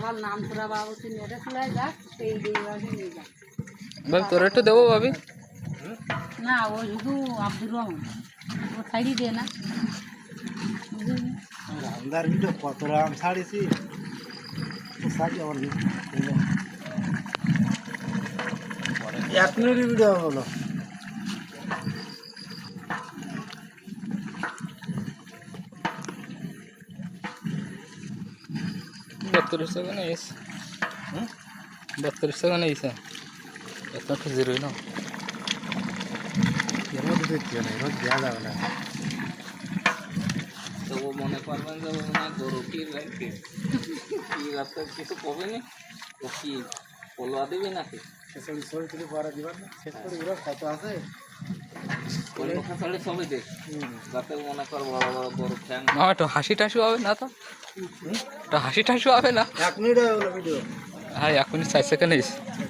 আবার নাম তোরা বাবু তুই নেটে খোলায় যাক সেই দিবাজি নিয়ে যাক ভাবি তোর একটু দেবো ভাবি না ও শুধু আব্দুর রহমান ও ছাড়ি দে না বুঝলি আমদার ভিডিও কত রাম ছাড়িছি সাজি আমার 1 মিনিট ভিডিও হলো बत्तीस का नहीं इस 32 का नहीं इसे इतना तो जीरो ना এর মধ্যে দেখছি না এর দেয়া যাবে না तो वो मने करबेन যে না গরু কি রাখতে কি রাখতে কিছু কবে নি ও কি পোলা দিবে নাকি শেষে সরি থেকে পড়া দিবার না শেষ করে ওরা কত আছে কোন খাসালে সবাই দেখ যাতে মনে কর বড় বড় গরু ঠ্যাং না তো হাসি টাসি হবে না তো হাসি টাসি হবে না 1 মিনিট হলো ভিডিও হ্যাঁ এখনই 4 সেকেন্ড